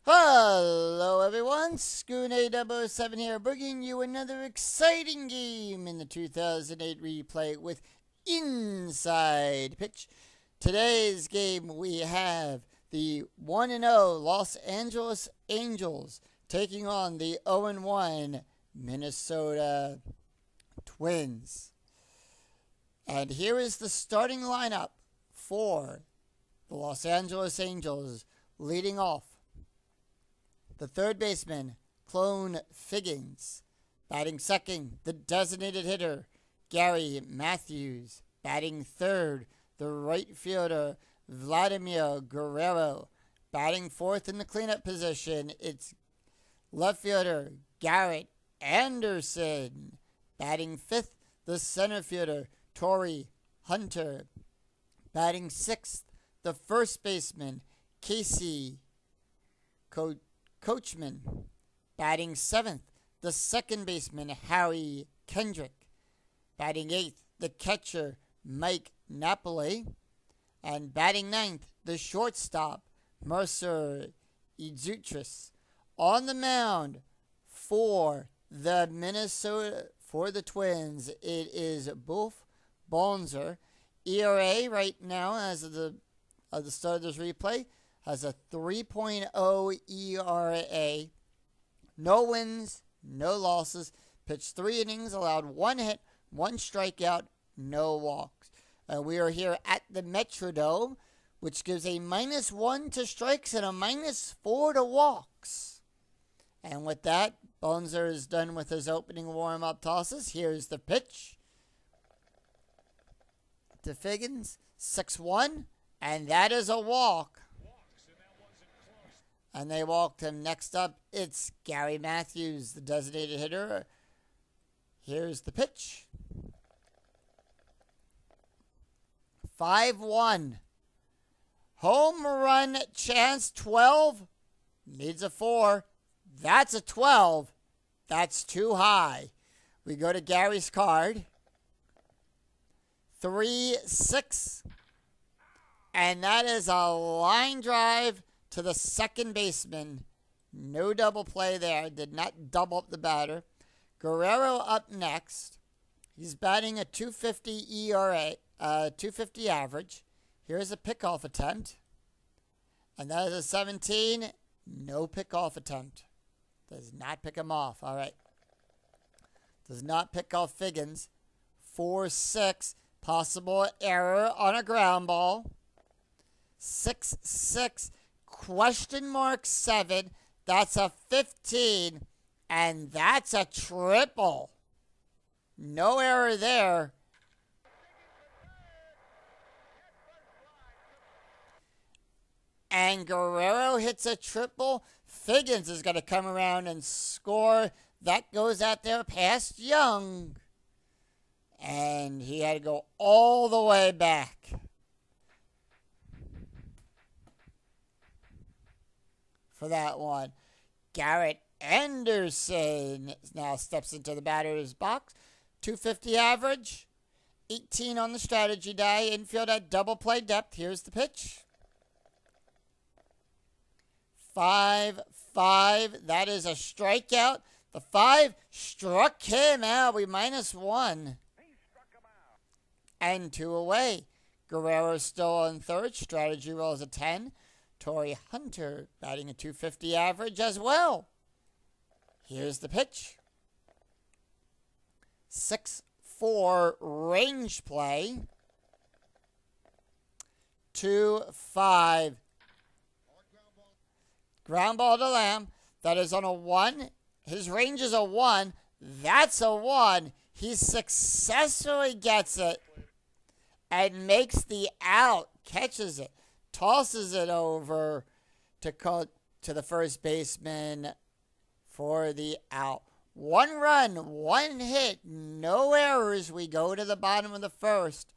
Hello everyone, Scoon-A-007 here, bringing you another exciting game in the 2008 replay with Inside Pitch. Today's game we have the 1-0 Los Angeles Angels taking on the 0-1 Minnesota Twins. And here is the starting lineup for the Los Angeles Angels. Leading off, the third baseman, Clone Figgins. Batting second, the designated hitter, Gary Matthews. Batting third, the right fielder, Vladimir Guerrero. Batting fourth in the cleanup position, it's left fielder, Garrett Anderson. Batting fifth, the center fielder, Torii Hunter. Batting sixth, the first baseman, Casey Coachman. Batting seventh, the second baseman, Harry Kendrick. Batting eighth, the catcher, Mike Napoli. And batting ninth, the shortstop, Mercer Izutris. On the mound for the Twins, it is Wolf Bonser. ERA right now, as of the start of this replay, has a 3.0 ERA. No wins, no losses. Pitched 3 innings, allowed 1 hit, 1 strikeout, no walks. We are here at the Metrodome, which gives a -1 to strikes and a -4 to walks. And with that, Bonser is done with his opening warm-up tosses. Here's the pitch to Figgins, 6-1, and that is a walk. And they walked him. Next up, it's Gary Matthews, the designated hitter. Here's the pitch. 5-1. Home run chance, 12. Needs a 4. That's a 12. That's too high. We go to Gary's card. 3-6. And that is a line drive to the second baseman. No double play there. Did not double up the batter. Guerrero up next. He's batting a 250 ERA, 250 average. Here's a pickoff attempt. And that is a 17. No pickoff attempt. Does not pick him off. All right. Does not pick off Figgins. 4-6. Possible error on a ground ball. 6-6. Question mark 7. That's a 15. And that's a triple. No error there. And Guerrero hits a triple. Figgins is going to come around and score. That goes out there past Young. And he had to go all the way back. For that one. Garrett Anderson now steps into the batter's box. 250 average. 18 on the strategy die. Infield at double play depth. Here's the pitch. 5-5. That is a strikeout. The 5 struck him out. We -1. And 2 away. Guerrero still on third. Strategy rolls a 10. Torii Hunter batting a 250 average as well. Here's the pitch. 6-4 range play. 2-5. Ground ball to Lamb. That is on a 1. His range is a 1. That's a 1. He successfully gets it and makes the out. Catches it. Tosses it over to the first baseman for the out. 1 run, 1 hit, no errors. We go to the bottom of the first.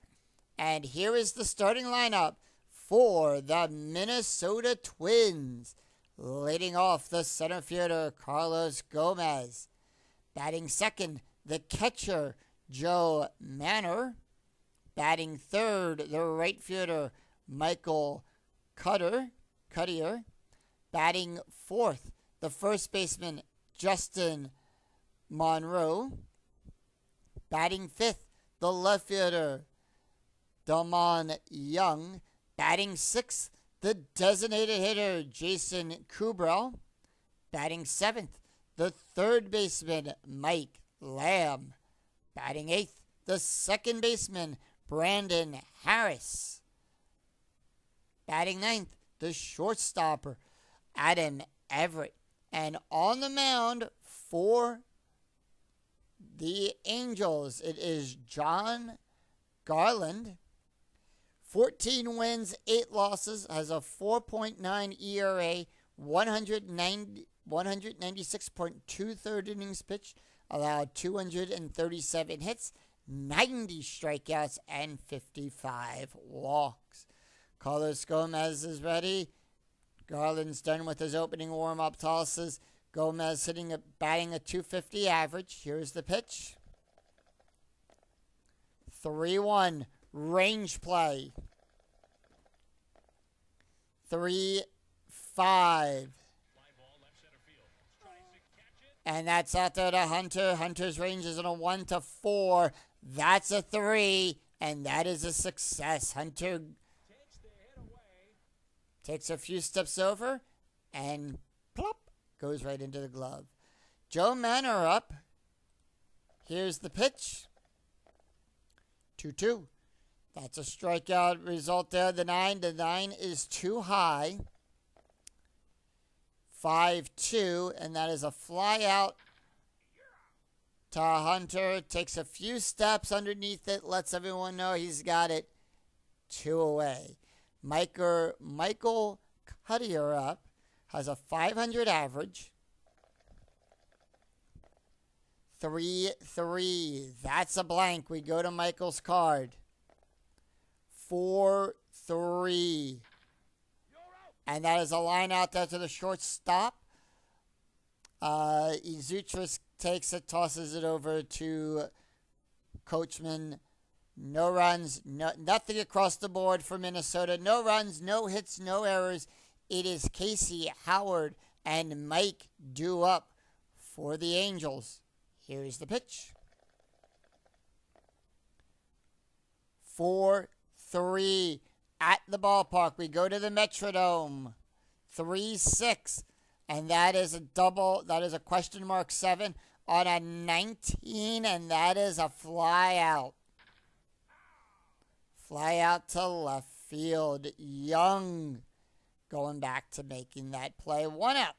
And here is the starting lineup for the Minnesota Twins. Leading off, the center fielder, Carlos Gomez. Batting second, the catcher, Joe Manor. Batting third, the right fielder, Michael Cuttier. Batting fourth, the first baseman, Justin Monroe. Batting fifth, the left fielder, Damon Young. Batting sixth, the designated hitter, Jason Kubrell. Batting seventh, the third baseman, Mike Lamb. Batting eighth, the second baseman, Brandon Harris. Batting ninth, the shortstopper, Adam Everett. And on the mound for the Angels, it is John Garland. 14 wins, 8 losses, has a 4.9 ERA, 196.2 third innings pitched, allowed 237 hits, 90 strikeouts, and 55 walks. Carlos Gomez is ready. Garland's done with his opening warm-up tosses. Gomez batting a 250 average. Here's the pitch. 3-1. Range play. 3-5. And that's out there to Hunter. Hunter's range is in a 1-4. That's a 3. And that is a success. Hunter takes a few steps over and plop, goes right into the glove. Joe Manor up. Here's the pitch. 2-2. That's a strikeout result there. The 9 is too high. 5-2, and that is a fly out to Hunter. Takes a few steps underneath it, lets everyone know he's got it. 2 away. Michael Cuddyer up, has a 500 average. 3-3. That's a blank. We go to Michael's card. 4-3. And that is a line out there to the shortstop. Izutris takes it, tosses it over to Coachman. No runs, nothing across the board for Minnesota. No runs, no hits, no errors. It is Casey Howard and Mike Dew up for the Angels. Here's the pitch. 4-3 at the ballpark. We go to the Metrodome. 3-6. And that is a double. That is a question mark 7 on a 19. And that is a fly out. Fly out to left field. Young going back to making that play. 1 out.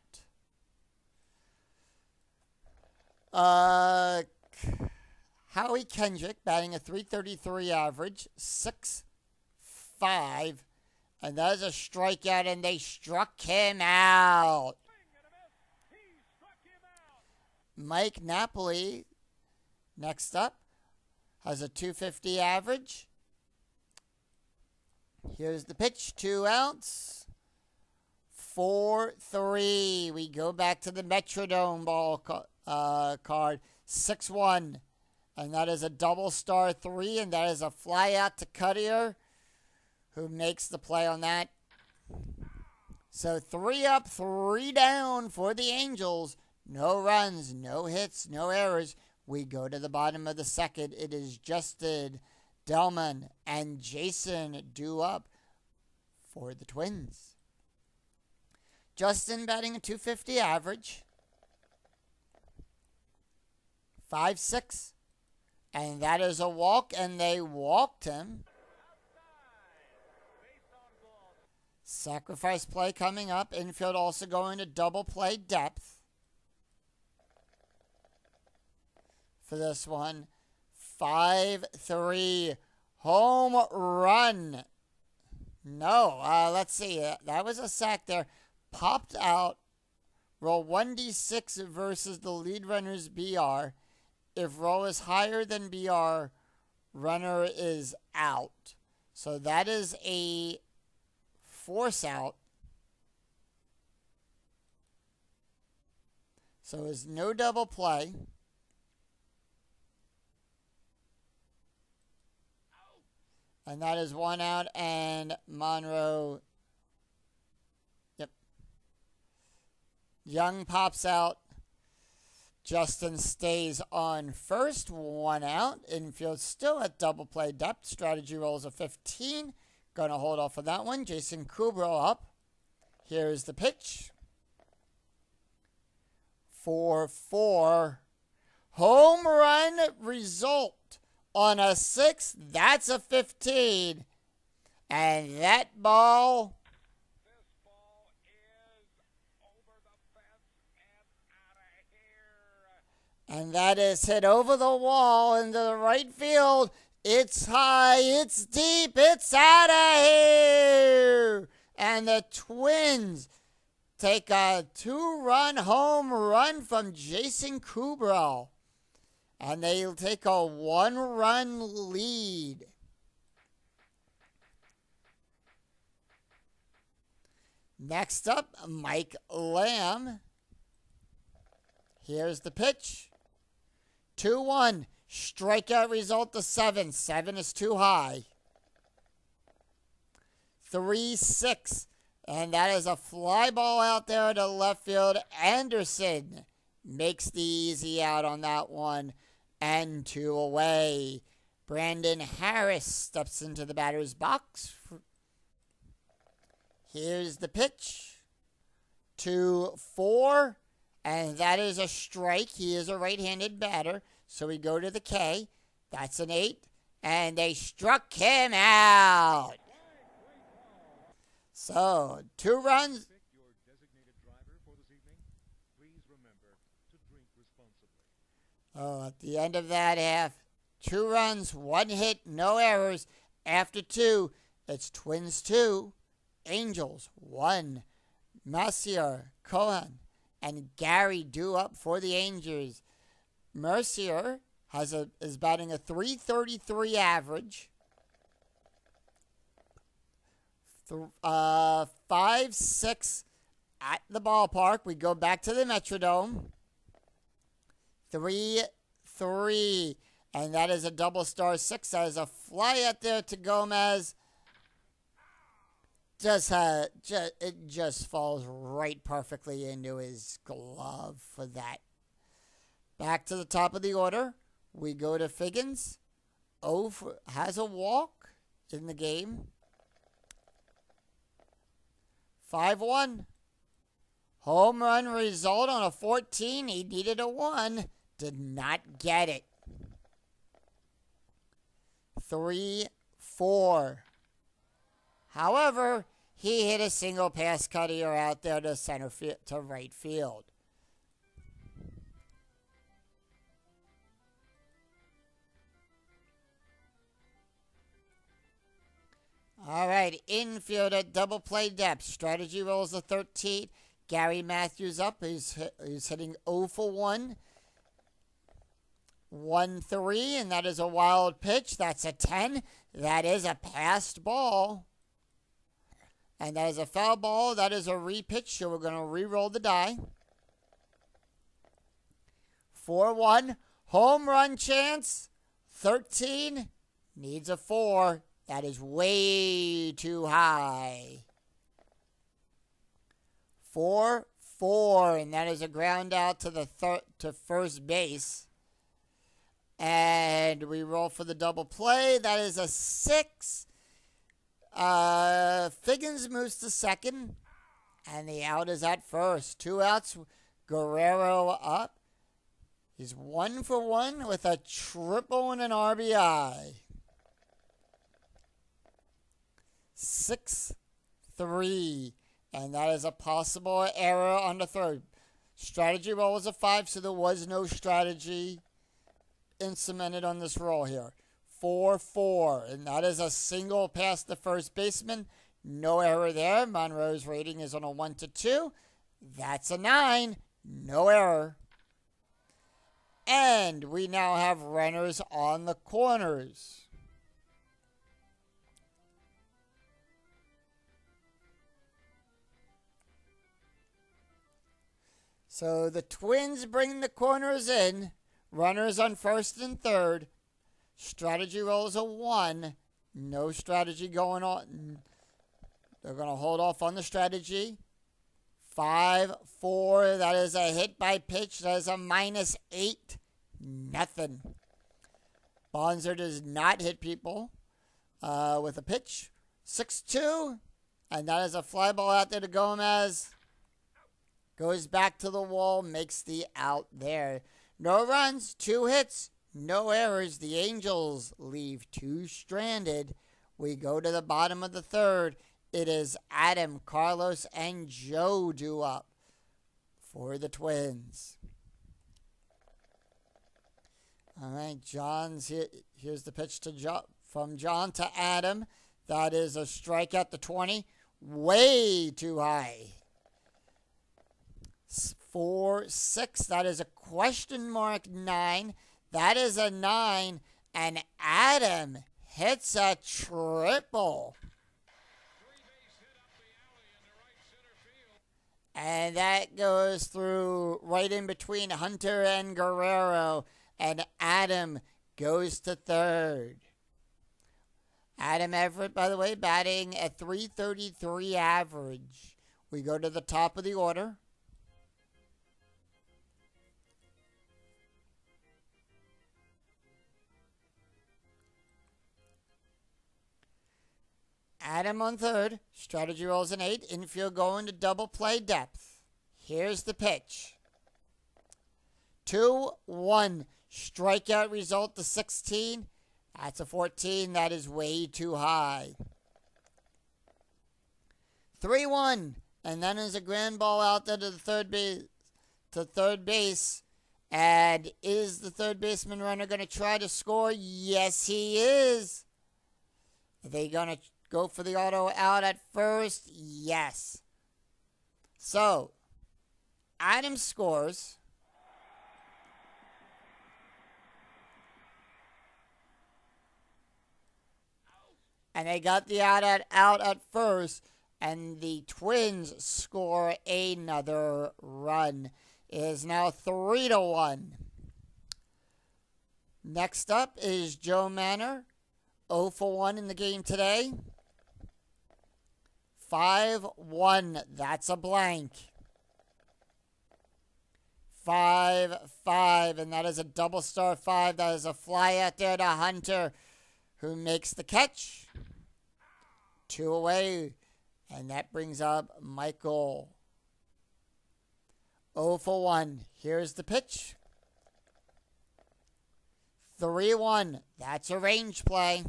Howie Kendrick batting a .333 average. 6-5. And that is a strikeout, and they struck him out. Mike Napoli, next up, has a .250 average. Here's the pitch, 2 outs. 4-3. We go back to the Metrodome card. 6-1. And that is a double star 3, and that is a fly out to Cuddyer, who makes the play on that. So 3 up, 3 down for the Angels. No runs, no hits, no errors. We go to the bottom of the second. It is Justin Delman and Jason Dew up for the Twins. Justin batting a .250 average. 5-6. And that is a walk, and they walked him. Sacrifice play coming up. Infield also going to double play depth for this one. 5-3. Home run. No. Let's see. That was a sack there. Popped out. Roll 1d6 versus the lead runner's BR. If roll is higher than BR, runner is out. So that is a force out. So it's no double play. And that is 1 out, and Monroe. Yep. Young pops out. Justin stays on first, 1 out. Infield still at double play depth. Strategy rolls a 15. Gonna hold off on that one. Jason Kubro up. Here's the pitch. 4-4. Home run result on a 6. That's a 15. And that ball. This ball is over the fence and out of here. And that is hit over the wall into the right field. It's high, it's deep, it's out of here. And the Twins take a 2-run home run from Jason Kubro. And they'll take a 1-run lead. Next up, Mike Lamb. Here's the pitch. 2-1. Strikeout result to 7. 7 is too high. 3-6. And that is a fly ball out there to left field. Anderson makes the easy out on that one. And 2 away. Brandon Harris steps into the batter's box. Here's the pitch. 2-4. And that is a strike. He is a right-handed batter. So we go to the K. That's an 8. And they struck him out. So, 2 runs. Pick your designated driver for this evening. Please remember to drink responsibly. Oh, at the end of that half, 2 runs, 1 hit, no errors. After 2, it's Twins 2, Angels 1. Mercier, Cohen, and Gary due up for the Angels. Mercier is batting a .333 average. 5-6 at the ballpark. We go back to the Metrodome. 3-3. And that is a double star 6. That is a fly out there to Gomez. It just falls right perfectly into his glove for that. Back to the top of the order. We go to Figgins. Has a walk in the game. 5-1. Home run result on a 14. He needed a 1. Did not get it. 3-4. However, he hit a single pass cutter out there to right field. All right, infield at double play depth. Strategy rolls a 13. Gary Matthews up. He's hitting 0 for 1. 1-3, and that is a wild pitch. That's a 10. That is a passed ball. And that is a foul ball. That is a re-pitch, so we're going to re-roll the die. 4-1. Home run chance. 13. Needs a 4. That is way too high. 4-4, and that is a ground out to first base. And we roll for the double play. That is a 6. Figgins moves to second, and the out is at first. 2 outs. Guerrero up. He's 1 for 1 with a triple and an RBI. 6-3, and that is a possible error on the third. Strategy roll was a 5, so there was no strategy cemented on this roll here. 4-4, and that is a single past the first baseman. No error there. Monroe's rating is on a 1-2. That's a 9. No error. And we now have runners on the corners. So the Twins bring the corners in. Runners on first and third. Strategy rolls a 1. No strategy going on. They're going to hold off on the strategy. 5-4. That is a hit by pitch. That is a -8. Nothing. Bonser does not hit people with a pitch. 6-2. And that is a fly ball out there to Gomez. Goes back to the wall, makes the out there. No runs, 2 hits, no errors. The Angels leave 2 stranded. We go to the bottom of the third. It is Adam, Carlos, and Joe due up for the Twins. All right, John's here. Here's the pitch to from John to Adam. That is a strikeout to 20. Way too high. 4-6. That is a question mark 9. That is a 9. And Adam hits a triple. And that goes through right in between Hunter and Guerrero. And Adam goes to third. Adam Everett, by the way, batting at .333 average. We go to the top of the order. Adam on third. Strategy rolls an 8. Infield going to double play depth. Here's the pitch. 2-1. Strikeout result to 16. That's a 14. That is way too high. 3-1. And then there's a grand ball out there to the third base. And is the third baseman runner going to try to score? Yes, he is. Are they going to go for the auto out at first? Yes. So, Adam scores. And they got the out at first. And the Twins score another run. It is now 3-1. Next up is Joe Manor. 0 for 1 in the game today. 5-1. That's a blank. 5-5. And that is a double star 5. That is a fly out there to Hunter, who makes the catch. 2 away. And that brings up Michael. 0 for 1. Here's the pitch. 3-1. That's a range play.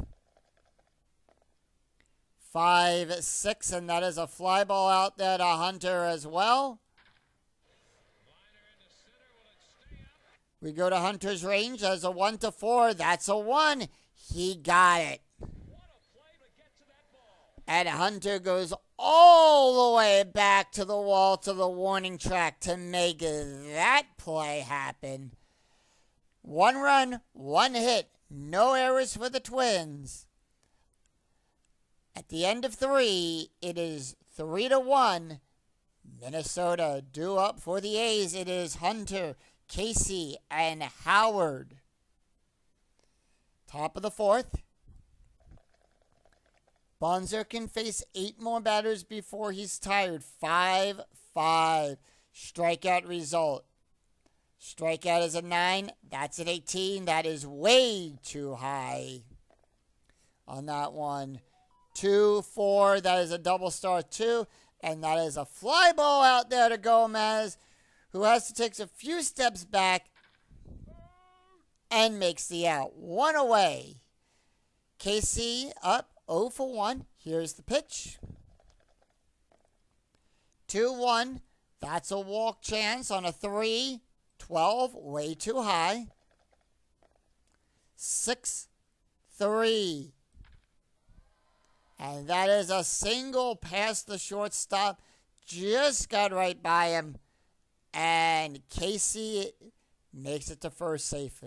5-6. And that is a fly ball out there to Hunter as well. We go to Hunter's range as a 1-4. That's a 1. He got it. And Hunter goes all the way back to the wall, to the warning track, to make that play happen. 1 run, 1 hit, no errors for the Twins. At the end of 3, it is 3-1. Minnesota due up for the A's. It is Hunter, Casey, and Howard. Top of the 4th. Bonser can face 8 more batters before he's tired. 5-5. Strikeout result. Strikeout is a 9. That's an 18. That is way too high on that one. 2-4. That is a double star 2. And that is a fly ball out there to Gomez, who has to take a few steps back and makes the out. 1 away. KC up 0 for 1. Here's the pitch. 2-1. That's a walk chance on a 3-12. Way too high. 6-3. And that is a single past the shortstop. Just got right by him. And Casey makes it to first safe.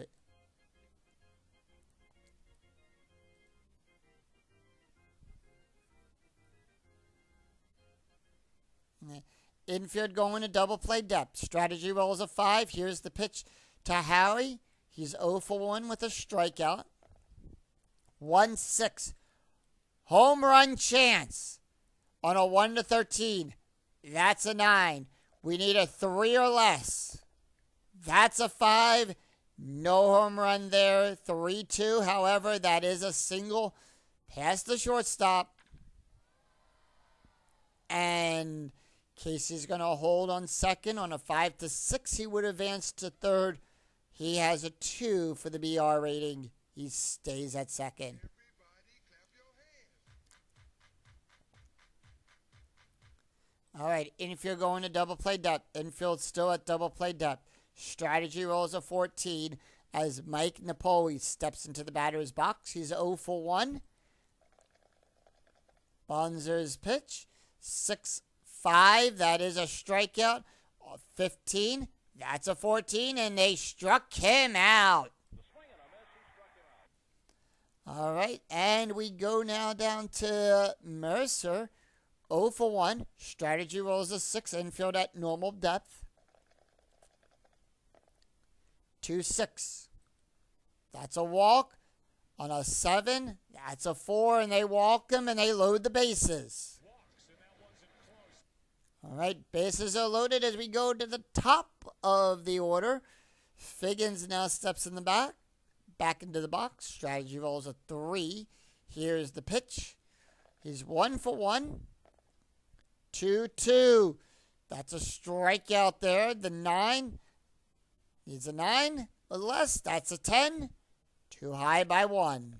Infield going to double play depth. Strategy rolls a 5. Here's the pitch to Howie. He's 0 for 1 with a strikeout. 1-6. Home run chance on a 1-13. That's a 9. We need a 3 or less. That's a 5. No home run there. 3-2. However, that is a single past the shortstop. And Casey's going to hold on second. On a 5-6, he would advance to third. He has a 2 for the BR rating. He stays at second. All right, infield going to double play depth. Infield still at double play depth. Strategy rolls a 14 as Mike Napoli steps into the batter's box. He's 0 for 1. Bonzer's pitch. 6-5. That is a strikeout. 15. That's a 14, and they struck him out. All right, and we go now down to Mercer. 0 for 1. Strategy rolls a 6. Infield at normal depth. 2-6. That's a walk. On a 7, that's a 4, and they walk him, and they load the bases. All right, bases are loaded as we go to the top of the order. Figgins now steps in the back into the box. Strategy rolls a 3. Here's the pitch. He's 1 for 1. 2-2. That's a strikeout there. The 9 needs a 9 or less. That's a 10. Too high by 1.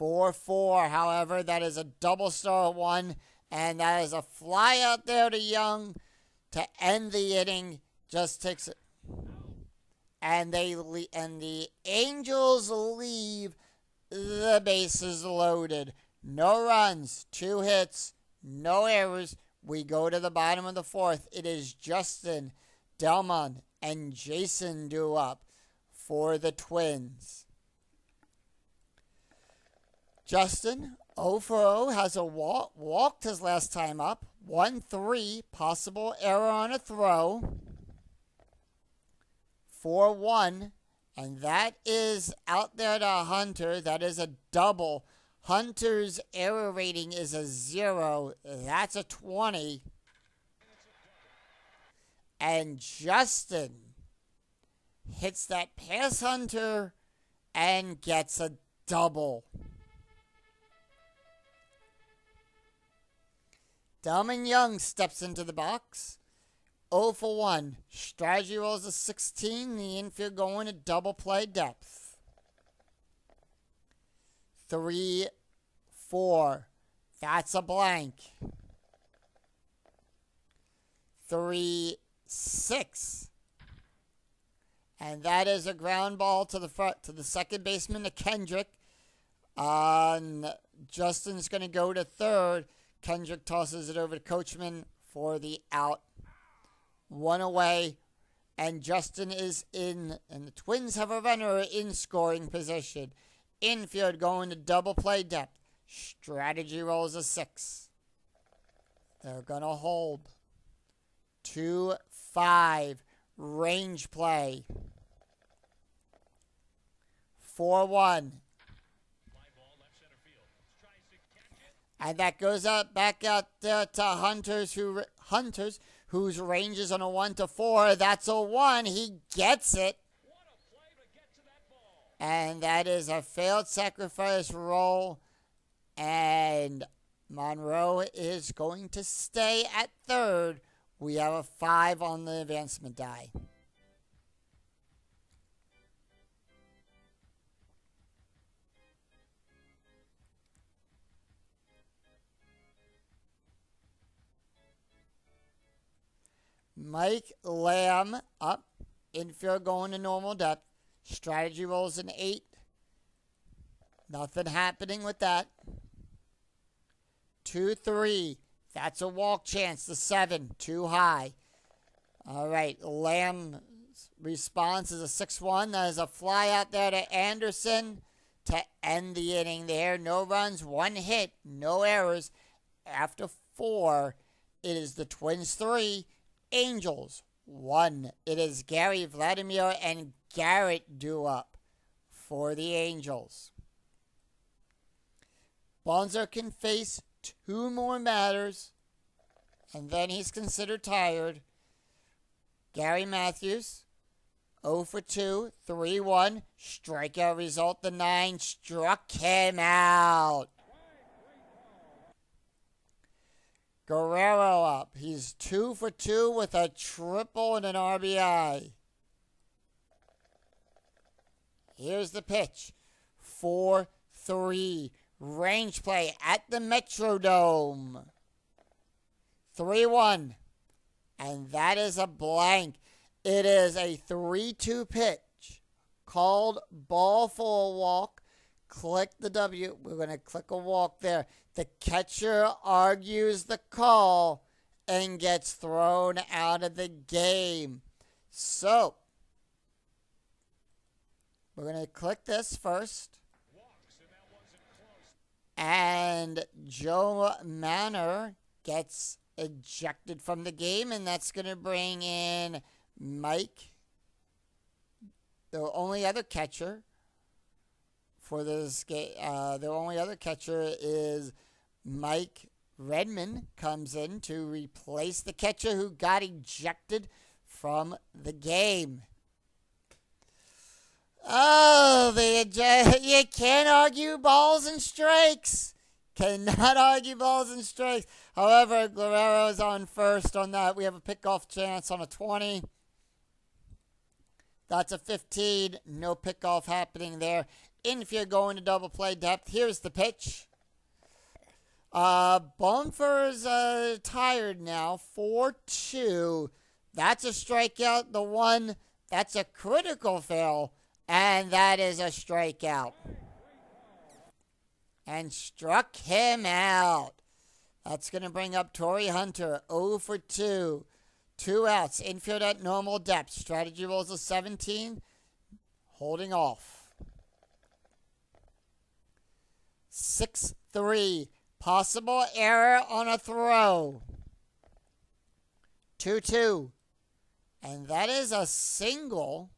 4-4. However, that is a double star 1. And that is a fly out there to Young to end the inning. Just takes it. And the Angels leave the bases loaded. No runs, 2 hits, no errors. We go to the bottom of the 4th. It is Justin, Delmon, and Jason due up for the Twins. Justin, 0 for 0, has a walked his last time up. 1-3, possible error on a throw. 4-1, and that is out there to Hunter. That is a double. Hunter's error rating is a 0. That's a 20. And Justin hits that past Hunter and gets a double. Delmon Young steps into the box. 0 for 1. Strategy rolls a 16. The infield going to double play depth. 3-4. That's a blank. 3-6. And that is a ground ball to the second baseman, to Kendrick. Justin's going to go to third. Kendrick tosses it over to Coachman for the out. 1 away, and Justin is in, and the Twins have a runner in scoring position. Infield going to double play depth. Strategy rolls a 6. They're going to hold. 2-5. Range play. 4-1. And that goes up back out there to Hunters, whose range is on a 1-4. That's a 1. He gets it. And that is a failed sacrifice roll. And Monroe is going to stay at third. We have a 5 on the advancement die. Mike Lamb up. Infield going to normal depth. Strategy rolls an 8. Nothing happening with that. 2-3. That's a walk chance. The 7. Too high. All right. Lamb's response is a 6-1. That is a fly out there to Anderson to end the inning there. No runs, 1 hit, no errors. After 4, it is the Twins 3. Angels 1. It is Gary, Vladimir, and Garrett due up for the Angels. Bonzer can face 2 more batters. and then he's considered tired. Gary Matthews, 0 for 2, 3-1. Strikeout result, the 9 struck him out. Guerrero up. He's 2 for 2 with a triple and an RBI. Here's the pitch. 4-3. Range play at the Metrodome. 3-1. And that is a blank. It is a 3-2 pitch called ball for a walk. Click the W. We're going to click a walk there. The catcher argues the call and gets thrown out of the game. So, we're going to click this first. And Joe Manor gets ejected from the game, and that's going to bring in Mike, the only other catcher for this game. The only other catcher is Mike Redmond, comes in to replace the catcher who got ejected from the game. Oh, you can't argue balls and strikes. Cannot argue balls and strikes. However, Guerrero's on first on that. We have a pickoff chance on a 20. That's a 15. No pickoff happening there. Infield going to double play depth. Here's the pitch. Bumfer's tired now. 4-2. That's a strikeout. The 1, that's a critical fail. And that is a strikeout. And struck him out. That's going to bring up Torrey Hunter, 0 for 2. 2 outs. Infield at normal depth. Strategy rolls a 17. Holding off. 6-3. Possible error on a throw. 2-2. And that is a single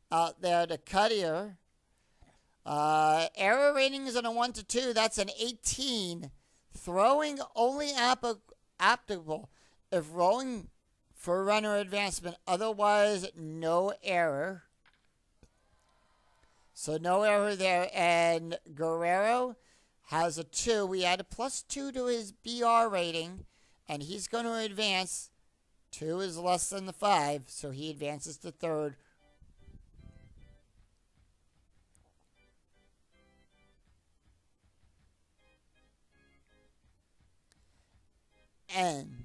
out there to Cuttier. Error rating is on a 1-2. That's an 18. Throwing only applicable if rolling for runner advancement. Otherwise, no error. So no error there. And Guerrero has a 2. We add a +2 to his BR rating. And he's going to advance. 2 is less than the 5. So he advances to third. And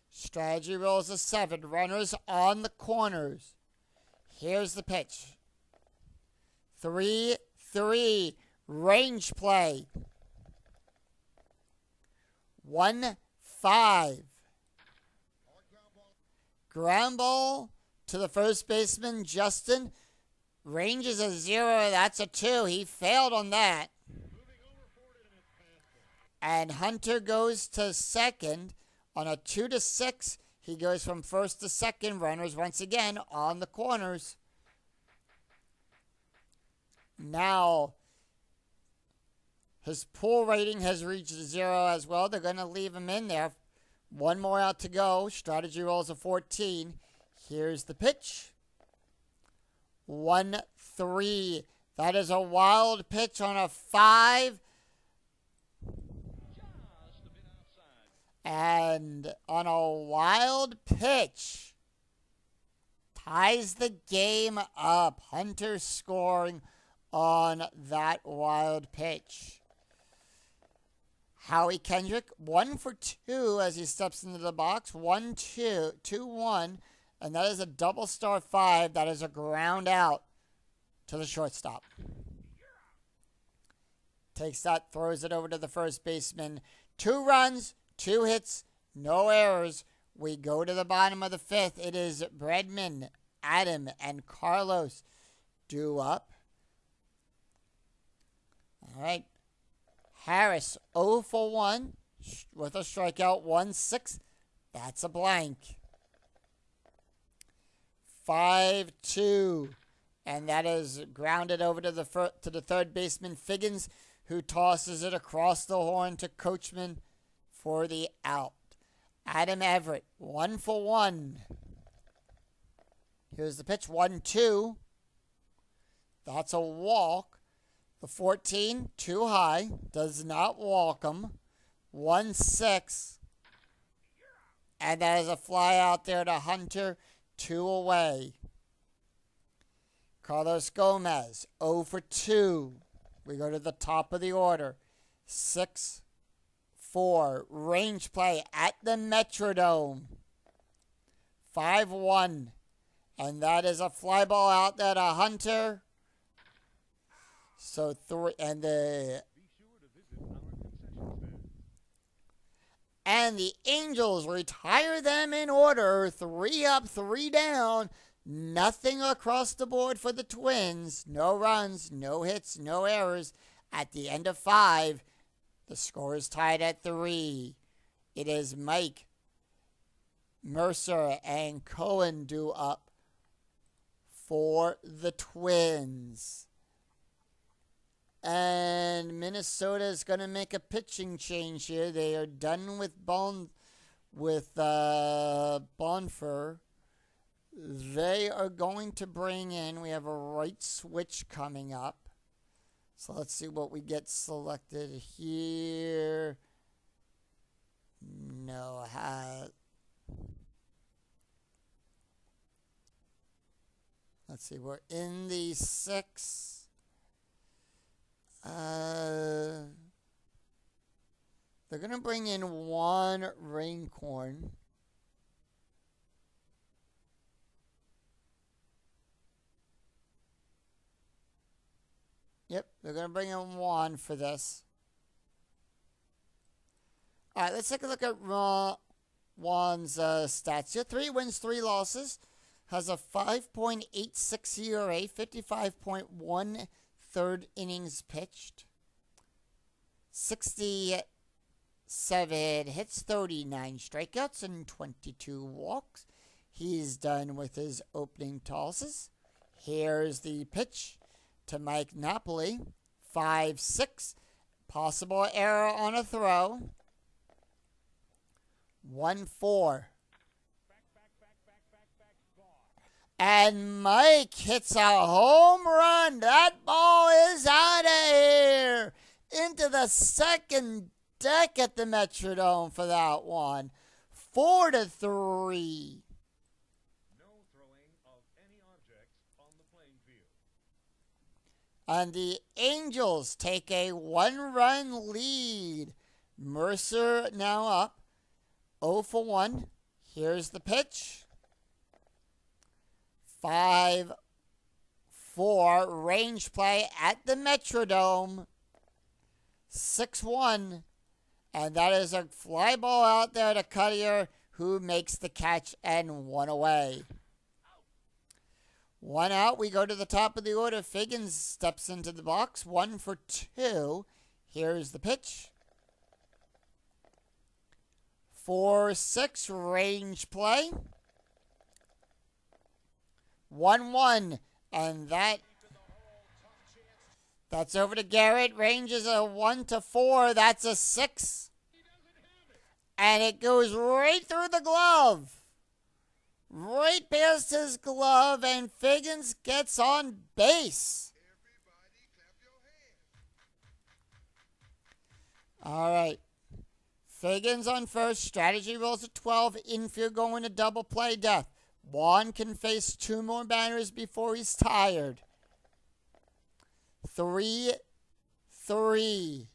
strategy rolls a 7. Runners on the corners. Here's the pitch. 3-3. Range play. 1-5. Ground ball to the first baseman, Justin. Range is a 0. That's a 2. He failed on that. And Hunter goes to second. On a 2-6, he goes from first to second. Runners once again on the corners. Now, his pull rating has reached 0 as well. They're going to leave him in there. 1 more out to go. Strategy rolls a 14. Here's the pitch. 1-3. That is a wild pitch on a 5. And on a wild pitch, ties the game up. Hunter scoring on that wild pitch. Howie Kendrick, 1 for 2 as he steps into the box. 1-2, 2-1. And that is a double star 5. That is a ground out to the shortstop. Takes that, throws it over to the first baseman. 2 runs. 2 hits, no errors. We go to the bottom of the 5th. It is Bredman, Adam, and Carlos due up. All right. Harris, 0 for 1 with a strikeout, 1-6. That's a blank. 5-2. And that is grounded over to the third baseman, Figgins, who tosses it across the horn to Coachman for the out. Adam Everett, 1 for 1. Here's the pitch, 1-2. That's a walk. The 14, too high, does not walk him. 1-6. And that is a fly out there to Hunter, 2 away. Carlos Gomez, 0 for 2. We go to the top of the order. 6-4. Range play at the Metrodome. 5-1. And that is a fly ball out there to Hunter. So 3 and the Be sure to visit our concession stand. and the Angels retire them in order. 3 up, 3 down. Nothing across the board for the Twins. No runs, no hits, no errors. At the end of 5, the score is tied at 3. It is Mike, Mercer, and Cohen due up for the Twins. And Minnesota is going to make a pitching change here. They are done with Bonfer. They are going to bring in, we have a right switch coming up. So let's see what we get selected here. No, let's see, we're in the 6. They're going to bring in 1 Raincorn. Yep, they're going to bring in 1 for this. All right, let's take a look at Juan's stats here. 3 wins, 3 losses. Has a 5.86 ERA, 55.1 third innings pitched. 67 hits, 39 strikeouts, and 22 walks. He's done with his opening tosses. Here's the pitch to Mike Napoli. 5-6. Possible error on a throw. 1-4. And Mike hits a home run. That ball is out of here. Into the second deck at the Metrodome for that one. 4-3. No throwing of any objects on the playing field. And the Angels take a 1-run lead. Mercer now up 0 for 1. Here's the pitch. 5-4. Range play at the Metrodome. 6-1. And that is a fly ball out there to Cuttier, who makes the catch and 1 away. 1 out. We go to the top of the order. Figgins steps into the box. 1 for 2. Here's the pitch. 4-6. Range play. 1-1. And that's over to Garrett. Range is a 1-4. That's a 6. And it goes right through the glove. Right past his glove, and Figgins gets on base. All right. Figgins on first. Strategy rolls at 12. Infield going to double play death. Juan can face 2 more batters before he's tired. 3-3.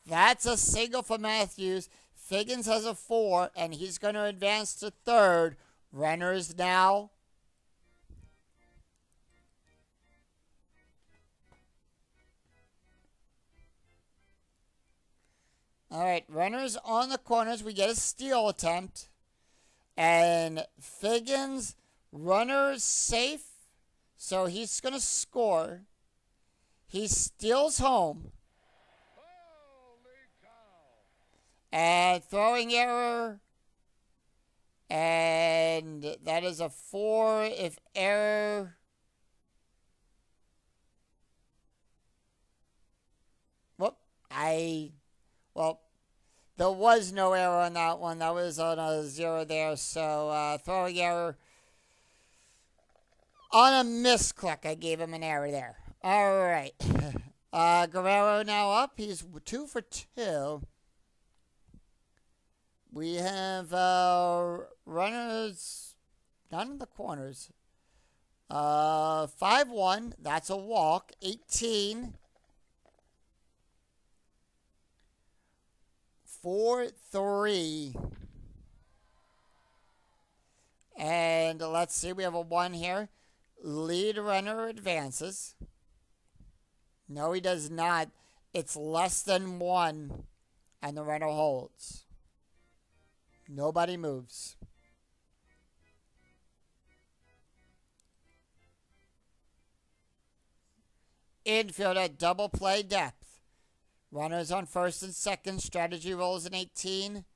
That's a single for Matthews. Figgins has a 4, and he's going to advance to third. Runners now. All right, runners on the corners. We get a steal attempt. And Figgins, runners safe, so he's going to score. He steals home. And throwing error. And that is a 4 if error. There was no error on that one. That was on a 0 there. So throwing error. On a misclick, I gave him an error there. All right. Guerrero now up. He's 2 for 2. We have runners not in the corners. 5-1. That's a walk. 18. 4-3. And let's see. We have a 1 here. Lead runner advances. No, he does not. It's less than 1. And the runner holds. Nobody moves. Infield at double play depth. Runners on first and second. Strategy rolls in 18.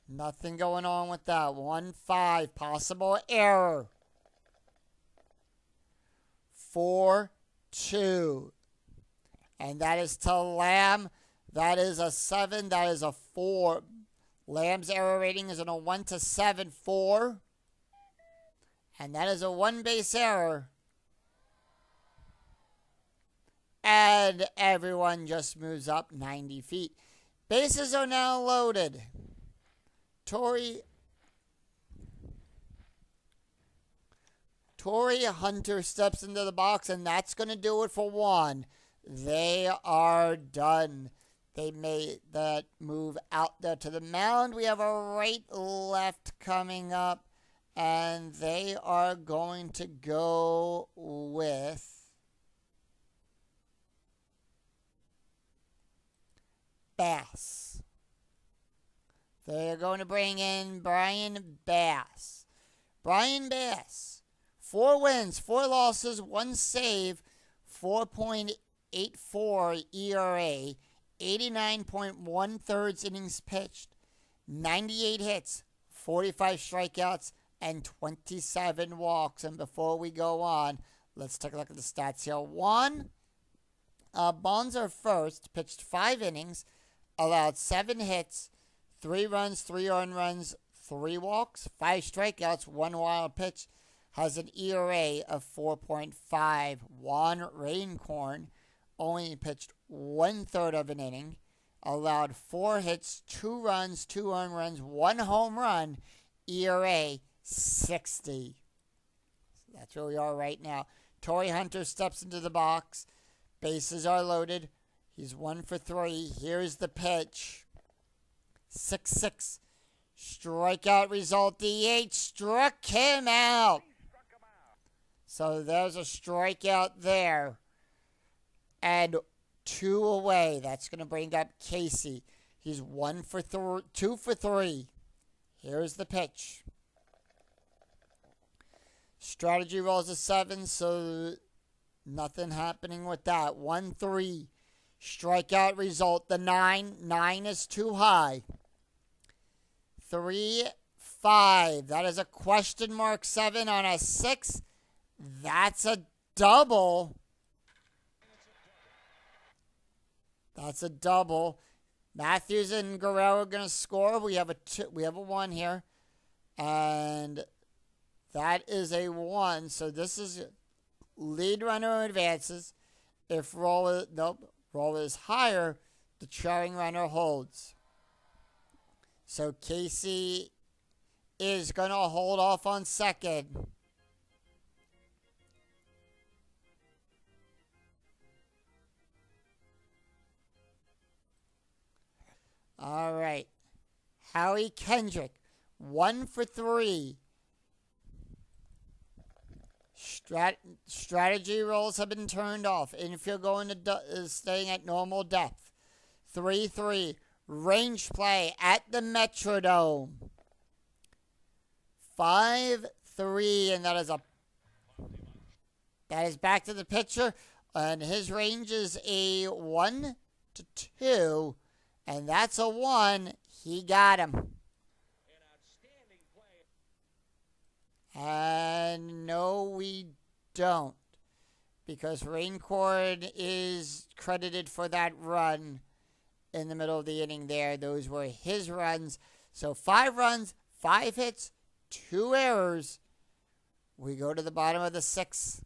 Nothing going on with that. 1-5. Possible error. 4-2. And that is to Lamb. That is a 7. That is a 4. Lamb's error rating is on a 1-7, 4. And that is a 1 base error. And everyone just moves up 90 feet. Bases are now loaded. Torrey Hunter steps into the box, and that's going to do it for 1. They are done. They made that move out there to the mound. We have a right-left coming up, and they are going to go with Bass. They're going to bring in Brian Bass. Brian Bass, 4 wins, 4 losses, 1 save, 4.84 ERA, 89.1 innings pitched, 98 hits, 45 strikeouts, and 27 walks. And before we go on, let's take a look at the stats here. 1, Bonser first, pitched 5 innings, allowed 7 hits, 3 runs, 3 earned runs, 3 walks, 5 strikeouts, 1 wild pitch, has an ERA of 4.5. Juan Raincorn only pitched 1/3 of an inning, allowed 4 hits, 2 runs, 2 earned runs, 1 home run, ERA 60. That's where we are right now. Torrey Hunter steps into the box. Bases are loaded. He's 1 for 3. Here's the pitch. 6-6. Strikeout result. DH struck him out. So there's a strikeout there. And 2 away. That's going to bring up Casey. He's 2 for 3. Here's the pitch. Strategy rolls a 7, so nothing happening with that. 1-3. Strikeout result, the 9. 9 is too high. 3-5. That is a question mark 7 on a 6. That's a double. That's a double. Matthews and Guerrero are going to score. We have a 1 here. And that is a 1. So this is lead runner advances. If roll is higher, the trailing runner holds. So Casey is going to hold off on second. All right. Howie Kendrick, 1 for 3. Strategy rolls have been turned off. Infield going to is staying at normal depth. 3-3. Range play at the Metrodome. 5-3, and that is back to the pitcher, and his range is a 1-2, and that's a 1. He got him. And no, we don't, because Raincorn is credited for that run, in the middle of the inning there. Those were his runs. So 5 runs, 5 hits, 2 errors. We go to the bottom of the 6th.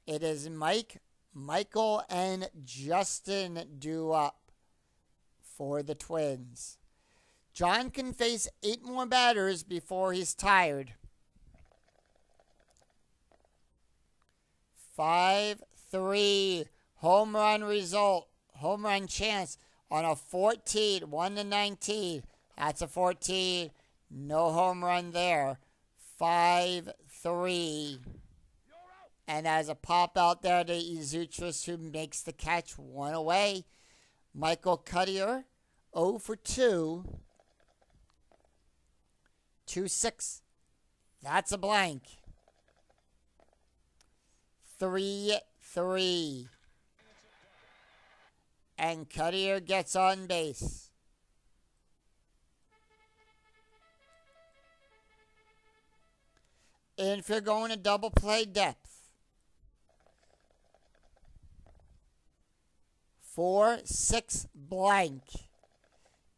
It is Mike, Michael, and Justin due up for the Twins. John can face 8 more batters before he's tired. 5-3 home run result. Home run chance on a 14, 1-19. That's a 14. No home run there. 5-3. And as a pop out there to Izutris, who makes the catch, 1 away. Michael Cuttier, 0 for 2. 2-6. That's a blank. 3-3. And Cuttier gets on base. Infield going to double play depth. 4-6 blank.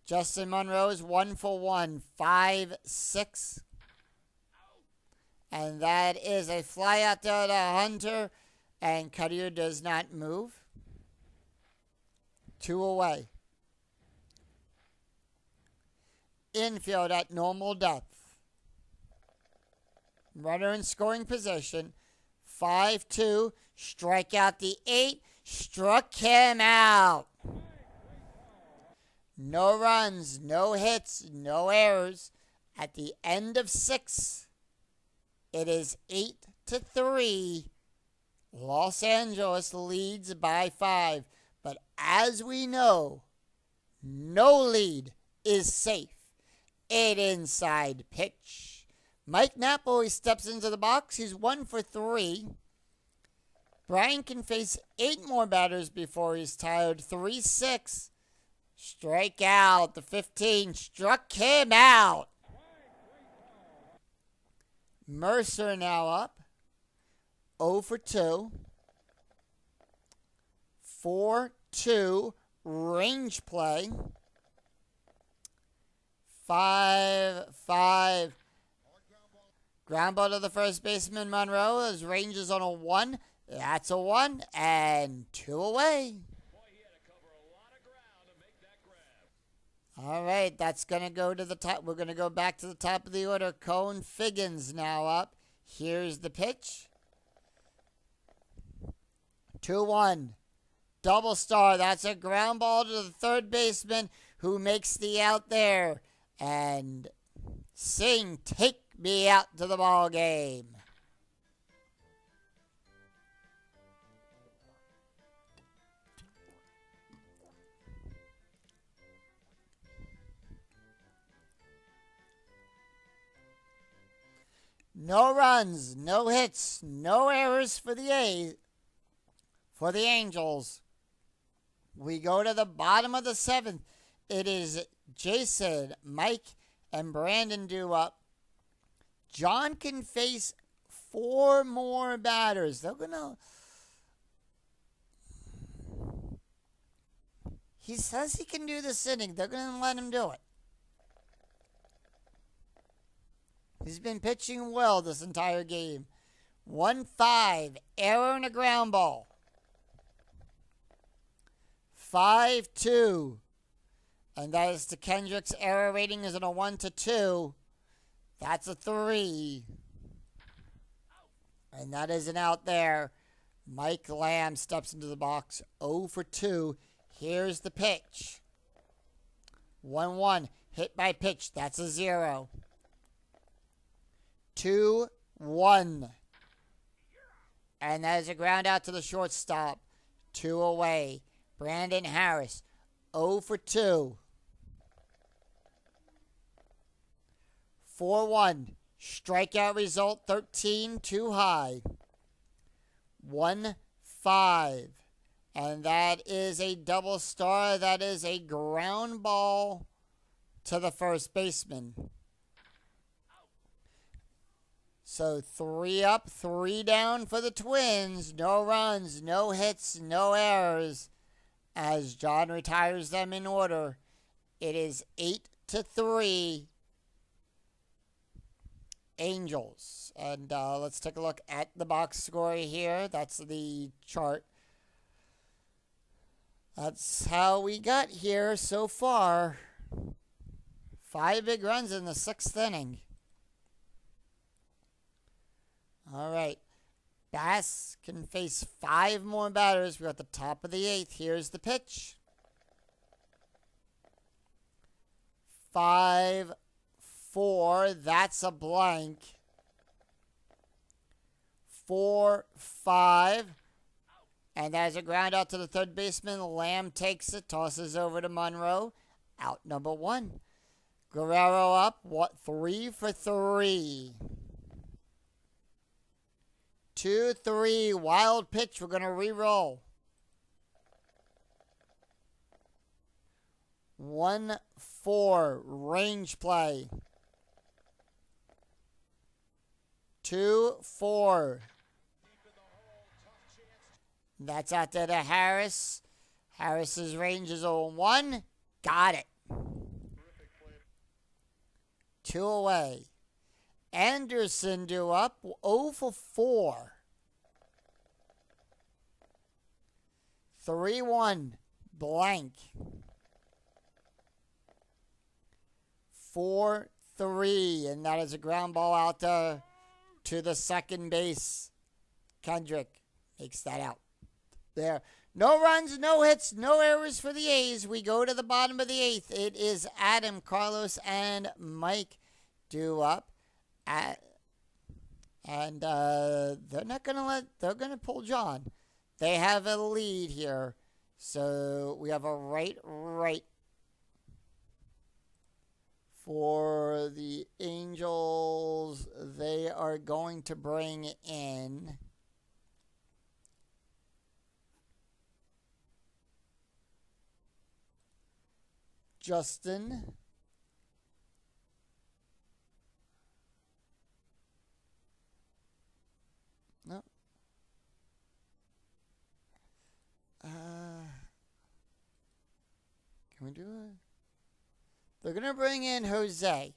Justin Monroe's 1 for 1, 5-6. And that is a fly out there to Hunter. And Cuttier does not move. 2 away. Infield at normal depth. Runner in scoring position. 5-2. Strike out the 8. Struck him out. No runs, no hits, no errors. At the end of 6, it is 8-3. Los Angeles leads by 5. But as we know, no lead is safe. 8 inside pitch. Mike Napoli steps into the box. He's 1 for 3. Brian can face 8 more batters before he's tired. 3-6. Strike out. The 15 struck him out. Mercer now up. 0 for 2. 4-2. Range play. 5-5. Ground ball to the first baseman, Monroe. His range is on a 1. That's a 1. And 2 away. All right, that's going to go to the top. We're going to go back to the top of the order. Cone Figgins now up. Here's the pitch. 2-1. Double star. That's a ground ball to the third baseman who makes the out there. And Singh, take me out to the ball game. No runs, no hits, no errors for the Angels. We go to the bottom of the 7th. It is Jason, Mike, and Brandon due up. John can face 4 more batters. He says he can do this inning. They're going to let him do it. He's been pitching well this entire game. 1-5, error and a ground ball. 5-2. And that is to Kendrick's error rating is on a 1-2. That's a 3. And that is an out there. Mike Lamb steps into the box. 0 for 2. Here's the pitch. 1-1. Hit by pitch. That's a 0. 2-1. And that is a ground out to the shortstop. 2 away. Brandon Harris. 0 for 2. 4-1. Strikeout result 13, too high. 1-5. And that is a double star. That is a ground ball to the first baseman. So 3 up, 3 down for the Twins. No runs, no hits, no errors. as John retires them in order. It is 8-3 Angels. And let's take a look at the box score here. That's the chart. That's how we got here so far. 5 big runs in the 6th inning. All right. Bass can face 5 more batters. We're at the top of the 8th. Here's the pitch. 5-4. That's a blank. 4-5. And there's a ground out to the third baseman. Lamb takes it, tosses over to Monroe. Out number 1. Guerrero up, 3 for 3. 2-3, wild pitch. We're going to re-roll. 1-4, range play. 2-4. That's out there to Harris. Harris's range is 0-1. Got it. 2 away. Anderson due up, 0 for 4. 3-1, blank. 4-3, and that is a ground ball out there to the second base. Kendrick makes that out. There. No runs, no hits, no errors for the A's. We go to the bottom of the 8th. It is Adam, Carlos, and Mike due up. And they're not going to they're going to pull John. They have a lead here. So we have a right for the Angels. They are going to bring in Justin. No. Can we do it? They're going to bring in Jose.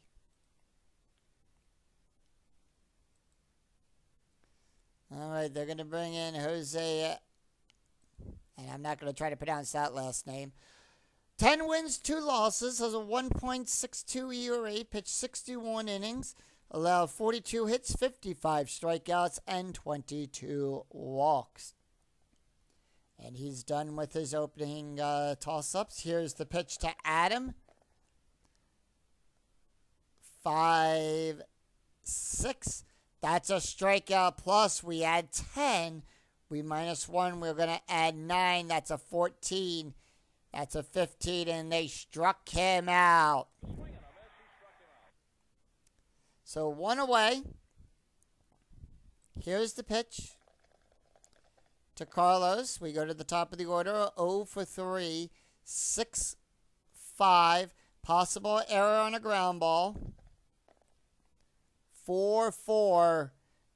All right, they're going to bring in Jose. And I'm not going to try to pronounce that last name. 10 wins, 2 losses, has a 1.62 ERA, pitched 61 innings, allowed 42 hits, 55 strikeouts, and 22 walks. And he's done with his opening toss-ups. Here's the pitch to Adam. 5-6. That's a strikeout plus. We add 10. We minus 1. We're going to add 9. That's a 14. That's a 15, and they struck him out. So 1 away. Here's the pitch to Carlos. We go to the top of the order. 0 for 3. 6-5. Possible error on a ground ball. 4-4.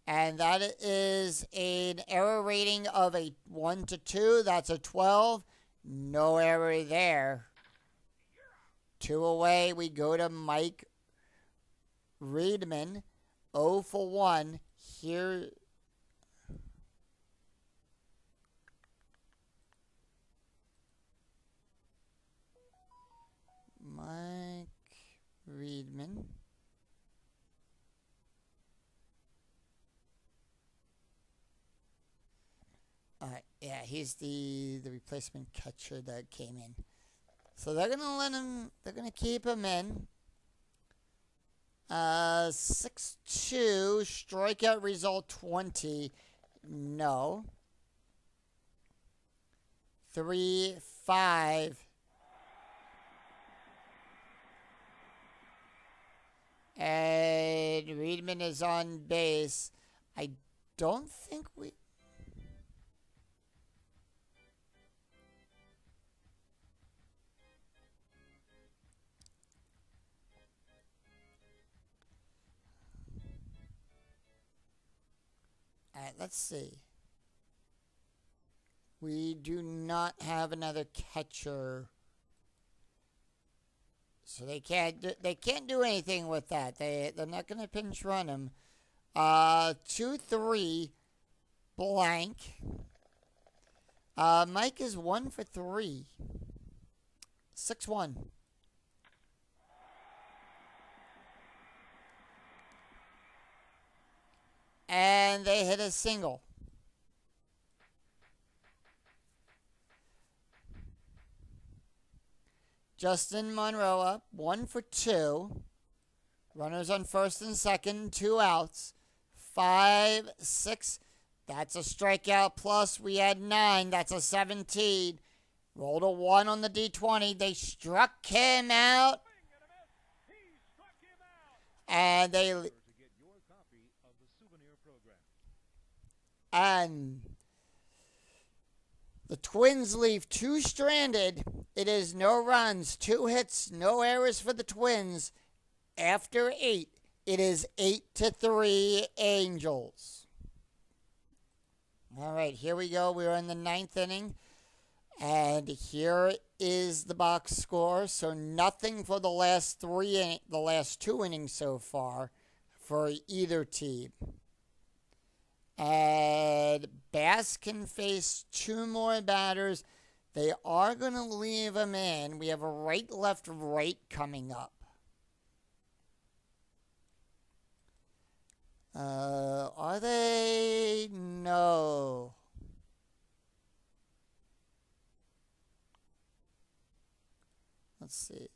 And that is an error rating of a 1 to 2. That's a 12. No error there. 2 away. We go to Mike Reedman. 0 for 1. Here. Mike Reedman. All right, yeah, he's the replacement catcher that came in. So they're gonna let him. They're gonna keep him in. 6-2 strikeout result 20. No. 3-5. And Reedman is on base. I don't think we. All right, let's see. We do not have another catcher. So they can't do anything with that. They're not going to pinch run him. 2-3 blank. Mike is 1 for 3. 6-1. And they hit a single. Justin Monroe up, 1 for 2. Runners on first and second, 2 outs. 5-6. That's a strikeout plus. We had 9. That's a 17. Rolled a 1 on the D20. They struck him out. And the Twins leave 2 stranded. It is no runs, 2 hits, no errors for the Twins. After 8, it is 8-3 Angels. All right, here we go. We're in the 9th inning. And here is the box score. So nothing for the last 2 innings so far for either team. And Bass can face 2 more batters. They are going to leave them in. We have a right, left, right coming up. Are they? No. Let's see.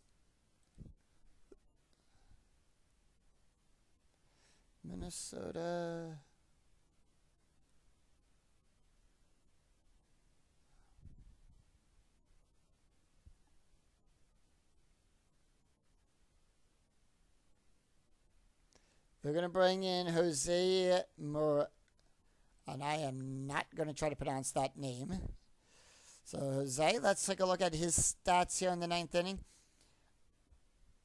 Minnesota. They're going to bring in Jose and I am not going to try to pronounce that name. So, Jose, let's take a look at his stats here in the 9th inning.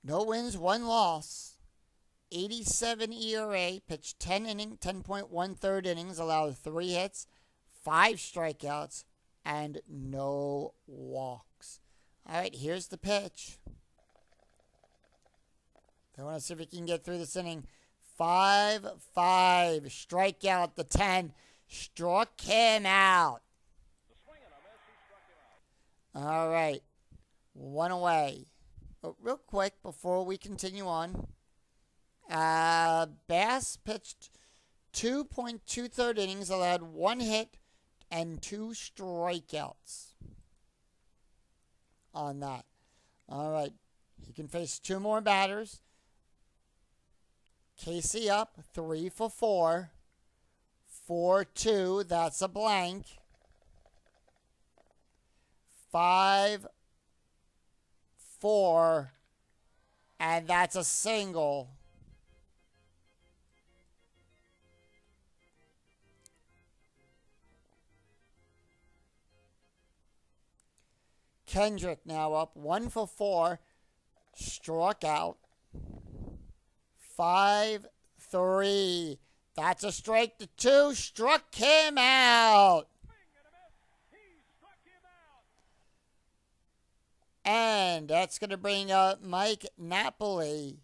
No wins, 1 loss. 87 ERA, pitched 10.13 innings, allowed 3 hits, 5 strikeouts, and no walks. All right, here's the pitch. I want to see if we can get through this inning. 5-5, strikeout the 10, struck him out. All right, 1 away. But real quick, before we continue on, Bass pitched 2.23 innings, allowed 1 hit and 2 strikeouts on that. All right, he can face 2 more batters. Casey up, 3 for 4. 4-2, that's a blank. 5-4, and that's a single. Kendrick now up, 1 for 4, struck out. 5-3. That's a strike to 2. Struck him out. And that's going to bring up Mike Napoli.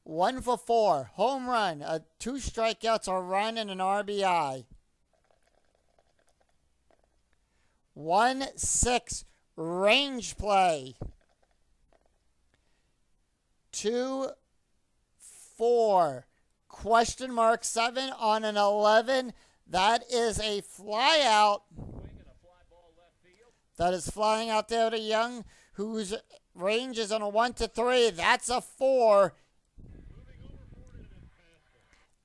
1 for 4. Home run. 2 strikeouts, a run, and an RBI. 1-6. Range play. 2-4. Question mark 7 on an 11. That is a fly out. That is flying out there to Young, whose range is on a 1-3. That's a 4.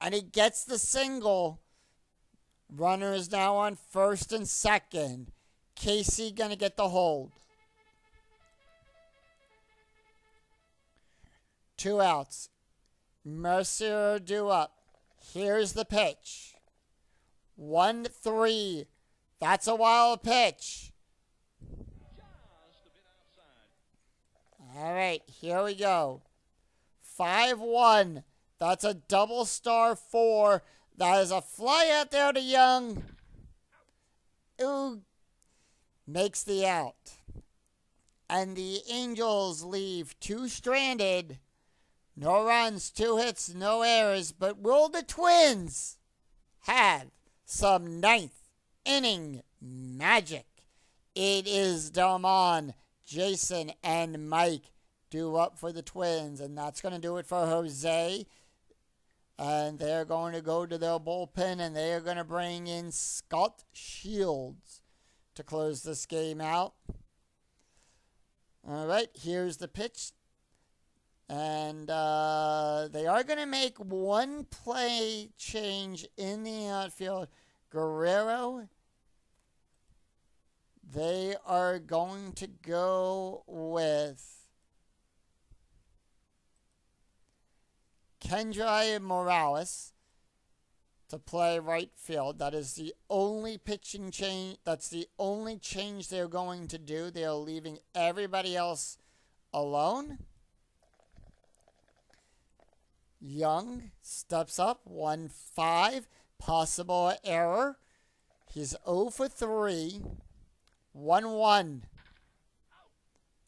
And he gets the single. Runner is now on first and second. Casey going to get the hold. 2 outs. Mercer due up. Here's the pitch. 1-3. That's a wild pitch. All right, here we go. 5-1. That's a double star 4. That is a fly out there to Young. who makes the out. And the Angels leave 2 stranded. No runs, 2 hits, no errors. But will the Twins have some 9th inning magic? It is Delmon, Jason, and Mike due up for the Twins. And that's going to do it for Jose. And they're going to go to their bullpen, and they are going to bring in Scott Shields to close this game out. All right, here's the pitch. And they are going to make one play change in the outfield. Guerrero, they are going to go with Kendry Morales to play right field. That is the only pitching change. That's the only change they're going to do. They are leaving everybody else alone. Young steps up, 1-5. Possible error. He's 0 for 3. 1-1.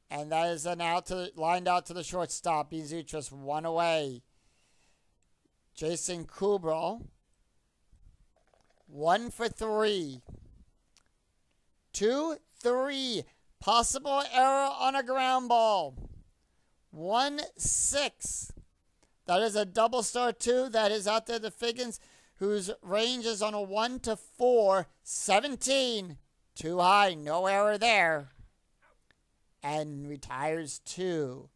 And that is an out to lined out to the shortstop. Bezuchis 1 away. Jason Kubral, 1 for 3. 2-3. Possible error on a ground ball. 1-6. That is a double star 2. That is out there to Figgins, whose range is on a 1-4. 17. Too high. No error there. And retires 2.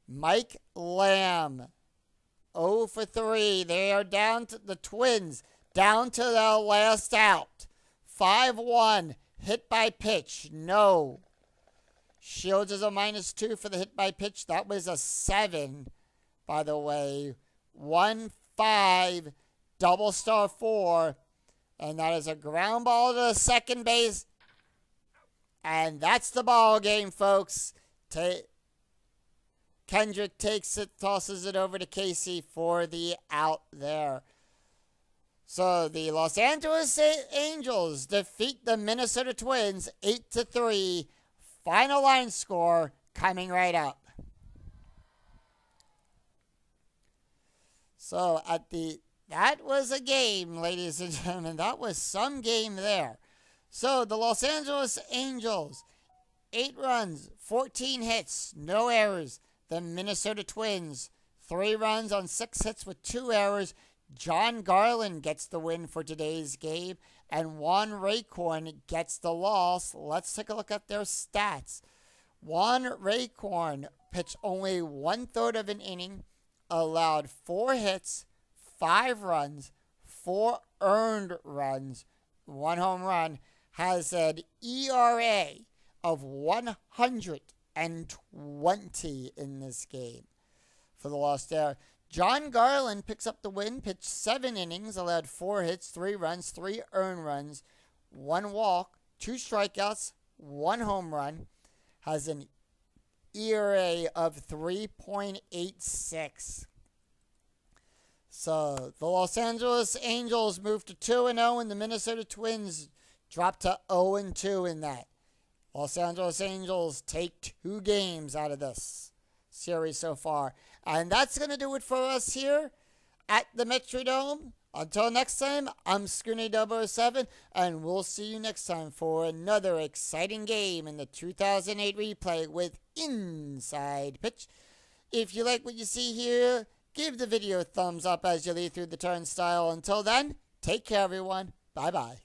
Mike Lamb, 0 for 3. They are down to the Twins. Down to their last out. 5-1. Hit by pitch. No. Shields is a -2 for the hit by pitch. That was a 7, by the way. 1-5. Double star 4. And that is a ground ball to second base. And that's the ball game, folks. Kendrick takes it, tosses it over to Casey for the out there. So the Los Angeles Angels defeat the Minnesota Twins 8-3. Final line score coming right up. So that was a game, ladies and gentlemen. That was some game there. So the Los Angeles Angels, 8 runs, 14 hits, no errors. The Minnesota Twins, 3 runs on 6 hits with 2 errors. John Garland gets the win for today's game, and Juan Raycorn gets the loss. Let's take a look at their stats. Juan Raycorn pitched only 1/3 of an inning, allowed 4 hits, 5 runs, 4 earned runs, 1 home run, has an ERA of 120 in this game for the Lost Air. John Garland picks up the win, pitched 7 innings, allowed 4 hits, 3 runs, 3 earned runs, 1 walk, 2 strikeouts, 1 home run, has an ERA of 3.86. So the Los Angeles Angels moved to 2-0, and the Minnesota Twins dropped to 0-2 in that. Los Angeles Angels take 2 games out of this series so far. And that's going to do it for us here at the Metrodome. Until next time, I'm Scoonie 007, and we'll see you next time for another exciting game in the 2008 replay with Inside Pitch. If you like what you see here, give the video a thumbs up as you lead through the turnstile. Until then, take care, everyone. Bye-bye.